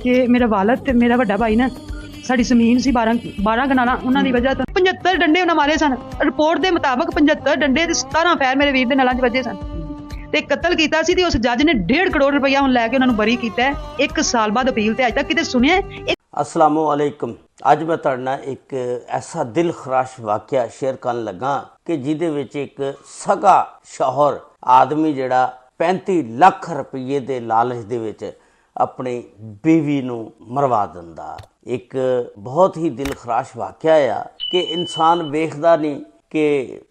कि मेरा वालद ते मेरा वड्डा भाई ना साडी ਜ਼ਮੀਨ ਸੀ 12 ਕਨਾਲਾਂ ਉਹਨਾਂ ਦੀ ਵਜ੍ਹਾ ਤੋਂ 75 ਡੰਡੇ ਉਹਨਾਂ ਮਾਰੇ ਸਨ। ਰਿਪੋਰਟ ਦੇ ਮੁਤਾਬਕ 75 ਡੰਡੇ ਤੇ 17 ਫੈਰ ਮੇਰੇ ਵੀਰ ਦੇ ਨਲਾਂ 'ਚ ਵੱਜੇ ਸਨ ਤੇ ਕਤਲ ਕੀਤਾ ਸੀ ਤੇ ਉਸ ਜੱਜ ਨੇ 1.5 ਕਰੋੜ ਰੁਪਇਆ ਹੁਣ ਲੈ ਕੇ ਉਹਨਾਂ ਨੂੰ ਬਰੀ ਕੀਤਾ। 1 ਸਾਲ ਬਾਅਦ ਅਪੀਲ ਤੇ ਅੱਜ ਤੱਕ ਕਿਤੇ ਸੁਣਿਆ। अस्सलामु अलैकुम। अज मैं तुहाडे नाल एक ऐसा दिल खराश वाक़या शेयर करन लगा कि जिहदे विच एक सगा शौहर आदमी जिहड़ा 35 लाख रुपये दे लालच दे विच अपनी बीवी नूं मरवा दिंदा। एक बहुत ही दिल खराश वाक़या आ कि इंसान वेखदा नहीं कि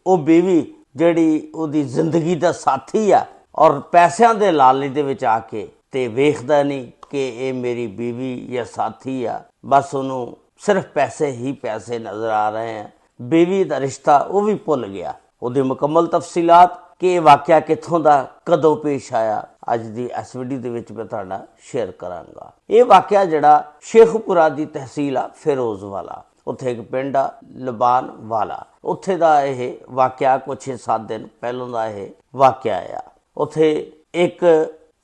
वो बीवी जिहड़ी उहदी जिंदगी दा साथी आ और पैसों के लालच दे विच आके ते वेखदा नहीं कि ये मेरी बीवी या साथी आ, बस उन्होंने सिर्फ पैसे ही पैसे नज़र आ रहे हैं। बीवी का रिश्ता वो भी भुल गया। उसकी मुकम्मल तफसीलात कि यह वाक़या कित्थों दा कदों पेश आया अज की इस वीडियो दे विच मैं तुहाडे नाल शेयर करांगा। ये वाक़या जिहड़ा शेखपुरा की तहसील आ फिरोजवाला, उत्थे एक पिंड आ लबान वाला, उत्थे दा यह वाक़या कुछ 6-7 दिन पहलों का यह वाक़या आ। उत्थे एक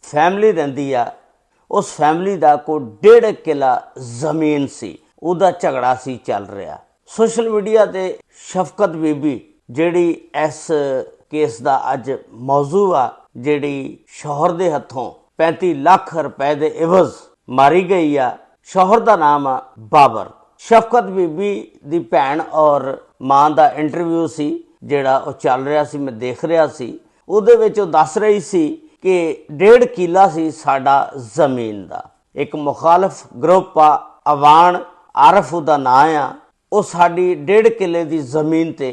फैमिली रहिंदी आ, उस फैमिली का कोई 1.5 किला जमीन सी, उहदा झगड़ा सी चल रहा। सोशल मीडिया ते शफकत बीबी जिहड़ी इस केस का अज मौजू आ, जिहड़ी शौहर दे हथों 35 लाख रुपए दे इवज मारी गई आ। शौहर का नाम आ बाबर। शफकत बीबी दी भैन और मां का इंटरव्यू सी जिहड़ा वो चल रहा सी, मैं देख रहा सी। उहदे विच वो दस रही सी कि 1.5 किला सी साडा जमीन दा। एक मुखालफ ग्रुप आ अवान आरफ उहदा नां आ, वो साडी 1.5 किले दी जमीन ते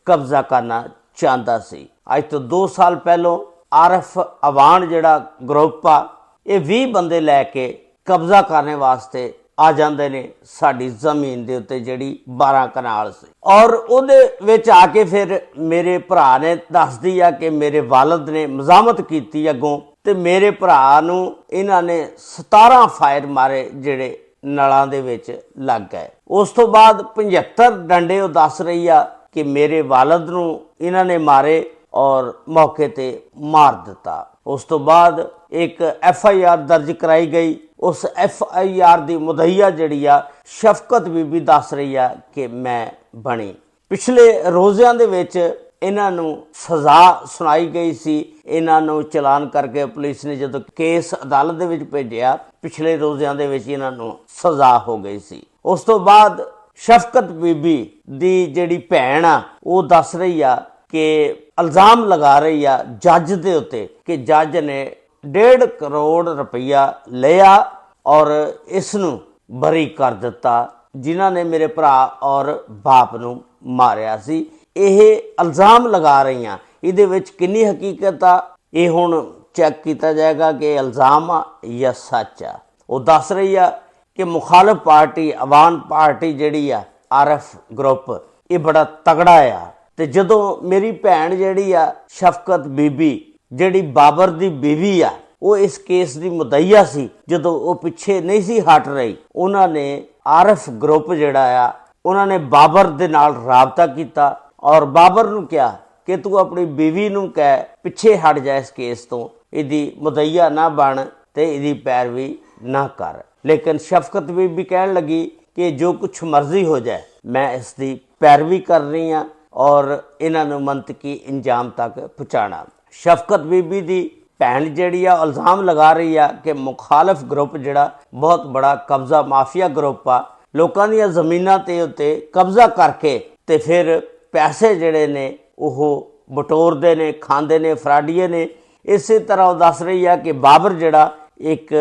कब्जा करना चाहता सी। अज तो 2 साल पहलों आरफ अवान जिहड़ा ग्रुप आ, ये 20 बंदे लैके कब्जा करने वास्ते आ जाते ने साडी जमीन दे उत्ते जिहड़ी 12 कनाल सी। और उहदे विच आके फिर मेरे भरा ने दसदी आ कि मेरे वालद ने मजामत कीती अगों ते मेरे भरा नूं इन्हां ने 17 फायर मारे जिहड़े नलां दे विच लग गए। उस तो बाद 75 डंडे वो दस रही आ कि मेरे वालद नूं इन्हां ने मारे और मौके ते मार दिता। उस तो बाद एक FIR दर्ज कराई गई। उस FIR दी मुदईया जिहड़ी आ शफकत बीबी दस रही आ कि मैं बनी। पिछले रोज़िਆਂ ਦੇ ਵਿੱਚ ਇਹਨਾਂ ਨੂੰ सज़ा सुनाई गई सी। ਇਹਨਾਂ ਨੂੰ ਚਲਾਨ ਕਰਕੇ ਪੁਲਿਸ ਨੇ ਜਦੋਂ ਕੇਸ ਅਦਾਲਤ ਦੇ ਵਿੱਚ ਭੇਜਿਆ, ਪਿਛਲੇ ਰੋਜ਼ਿਆਂ ਦੇ ਵਿੱਚ ਇਹਨਾਂ ਨੂੰ ਸਜ਼ਾ ਹੋ ਗਈ ਸੀ। ਉਸ ਤੋਂ ਬਾਅਦ ਸ਼ਫਕਤ ਬੀਬੀ ਦੀ ਜਿਹੜੀ ਭੈਣ ਆ ਉਹ ਦੱਸ ਰਹੀ ਆ ਕਿ ਇਲਜ਼ਾਮ ਲਗਾ ਰਹੀ ਆ ਜੱਜ ਦੇ ਉੱਤੇ ਕਿ ਜੱਜ ਨੇ 1.5 ਕਰੋੜ ਰੁਪਈਆ ਲਿਆ और इसनूं बरी कर दिता, जिन्हां ने मेरे भरा और बाप नूं मारिया सी। यह इल्ज़ाम लगा रही हैं। इहदे विच किन्नी हकीकत आ यह हुण चैक किया जाएगा कि इल्ज़ाम आ या सच आ। वो दस रही आ कि मुखालफ पार्टी अवान पार्टी जिहड़ी आ आरफ ग्रुप ये बड़ा तगड़ा आ। ते जदों मेरी भैन जिहड़ी आ शफकत बीबी जिहड़ी बाबर दी बीवी आ वो इस केस की मुदईया सी, जदों वो पिछे नहीं सी हट रही, उन्होंने आरफ ग्रुप जिहड़ा आ उन्होंने बाबर दे नाल राबता किया और बाबर नूं कहा कि तू अपनी बीवी नूं कह पिछे हट जा इस केस तो, इहदी मुदईया ना बन ते इहदी पैरवी ना कर। लेकिन शफकत बीबी कहन लगी कि जो कुछ मर्जी हो जाए मैं इसकी पैरवी कर रही हाँ और इन्हां नूं मंतकी इंजाम तक पहुँचाना। शफकत बीबी दी भैन जिहड़ी आ इल्ज़ाम लगा रही है कि मुखालफ ग्रुप जिहड़ा बहुत बड़ा कब्जा माफिया ग्रुप आ, लोकां दीयां ज़मीनां ते उत्ते कब्जा करके ते फिर पैसे जिहड़े ने ओह बटोरदे ने, खांदे ने, फराडीए ने। इस तरह वो दस रही है कि बाबर जिहड़ा एक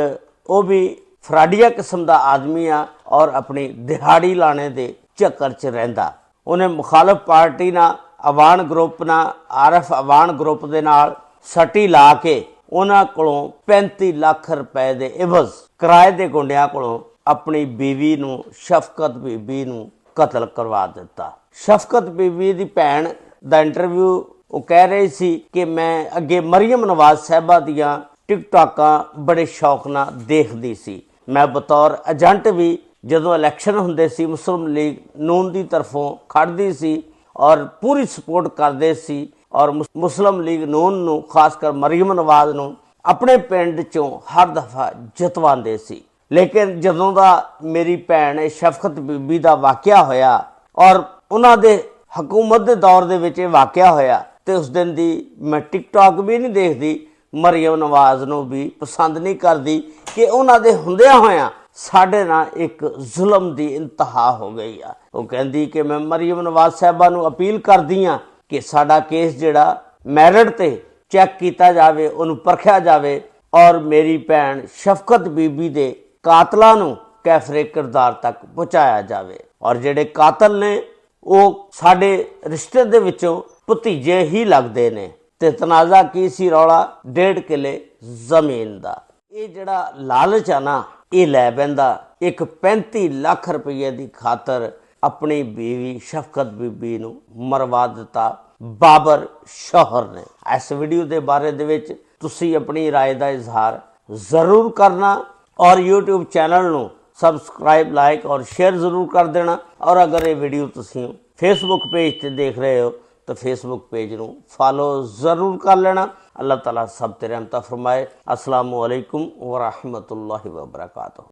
वो भी फराडिया किस्म का आदमी आ और अपनी दिहाड़ी लाने दे चक्कर च रहिंदा। उन्हें मुखालफ पार्टी ना अवान ग्रुप ना आरफ अवान ग्रुप दे नाल सटी ला के उन्हां कोलों 35 लाख रुपए दे इवज किराए दे गुंडियां कोलों अपनी बीवी नूं शफकत बीबी नूं कतल करवा दिता। शफकत बीबी दी भैन दा इंटरव्यू वो कह रही सी कि मैं अगे मरियम नवाज साहिबा दियां टिकटॉकां बड़े शौक नाल देखदी सी। मैं बतौर एजेंट भी जदों इलैक्शन हुंदे सी मुस्लिम लीग नून दी तरफों खड़दी सी और पूरी सपोर्ट करदे सी और मुस्लिम लीग नून नूं खासकर मरियम नवाज नूं अपने पिंड चों हर दफा जितवांदे सी। ਲੇਕਿਨ ਜਦੋਂ ਦਾ ਮੇਰੀ ਭੈਣ ਸ਼ਫਕਤ ਬੀਬੀ ਦਾ ਵਾਕਿਆ ਹੋਇਆ ਔਰ ਉਹਨਾਂ ਦੇ ਹਕੂਮਤ ਦੇ ਦੌਰ ਦੇ ਵਿੱਚ ਇਹ ਵਾਕਿਆ ਹੋਇਆ ਤੇ ਉਸ ਦਿਨ ਦੀ ਮੈਂ ਟਿਕਟੌਕ ਵੀ ਨਹੀਂ ਦੇਖਦੀ, ਮਰੀਮ ਨਵਾਜ਼ ਨੂੰ ਵੀ ਪਸੰਦ ਨਹੀਂ ਕਰਦੀ ਕਿ ਉਹਨਾਂ ਦੇ ਹੁੰਦਿਆਂ ਹੋਇਆਂ ਸਾਡੇ ਨਾਲ ਇੱਕ ਜ਼ੁਲਮ ਦੀ ਇੰਤਹਾ ਹੋ ਗਈ ਆ। ਉਹ ਕਹਿੰਦੀ ਕਿ ਮੈਂ ਮਰੀਮ ਨਵਾਜ਼ ਸਾਹਿਬਾ ਨੂੰ ਅਪੀਲ ਕਰਦੀ ਆ ਕਿ ਸਾਡਾ ਕੇਸ ਜਿਹੜਾ ਮੈਰਿਟ ਤੇ ਚੈੱਕ ਕੀਤਾ ਜਾਵੇ, ਉਹਨੂੰ ਪਰਖਿਆ ਜਾਵੇ ਔਰ ਮੇਰੀ ਭੈਣ ਸ਼ਫਕਤ ਬੀਬੀ ਦੇ ਕਾਤਲਾਂ ਨੂੰ ਕੈਫਰੇ ਕਿਰਦਾਰ ਤੱਕ ਪਹੁੰਚਾਇਆ ਜਾਵੇ। ਔਰ ਜਿਹੜੇ ਕਾਤਲ ਨੇ ਉਹ ਸਾਡੇ ਰਿਸ਼ਤੇ ਦੇ ਵਿੱਚੋਂ ਭਤੀਜੇ ਹੀ ਲੱਗਦੇ ਨੇ। ਤੇ ਤਨਾਜ਼ਾ ਕੀ ਸੀ? ਰੌਲਾ 1.5 ਕਿੱਲੇ ਜ਼ਮੀਨ ਦਾ। ਇਹ ਜਿਹੜਾ ਲਾਲਚ ਆ ਨਾ, ਇਹ ਲੈ ਪੈਂਦਾ ਇੱਕ 35 ਲੱਖ ਰੁਪਏ ਦੀ ਖਾਤਰ ਆਪਣੀ ਬੀਵੀ ਸ਼ਫਕਤ ਬੀਬੀ ਨੂੰ ਮਰਵਾ ਦਿੱਤਾ ਬਾਬਰ ਸ਼ੌਹਰ ਨੇ। ਇਸ ਵੀਡੀਓ ਦੇ ਬਾਰੇ ਦੇ ਵਿੱਚ ਤੁਸੀਂ ਆਪਣੀ ਰਾਏ ਦਾ ਇਜ਼ਹਾਰ ਜ਼ਰੂਰ ਕਰਨਾ ਔਰ YouTube ਚੈਨਲ ਨੂੰ ਸਬਸਕ੍ਰਾਈਬ, ਲਾਈਕ ਔਰ ਸ਼ੇਅਰ ਜ਼ਰੂਰ ਕਰ ਦੇਣਾ। ਔਰ ਅਗਰ ਇਹ ਵੀਡੀਓ ਤੁਸੀਂ Facebook ਪੇਜ ਤੇ ਦੇਖ ਰਹੇ ਹੋ ਤਾਂ Facebook ਪੇਜ ਨੂੰ ਫਾਲੋ ਜ਼ਰੂਰ ਕਰ ਲੈਣਾ। ਅੱਲਾਹ ਤਾਲਾ ਸਭ ਤੇ ਰਹਿਮਤ ਫਰਮਾਏ। अस्सलामु अलैकुम व रहमतुल्लाहि व बरकातुहू।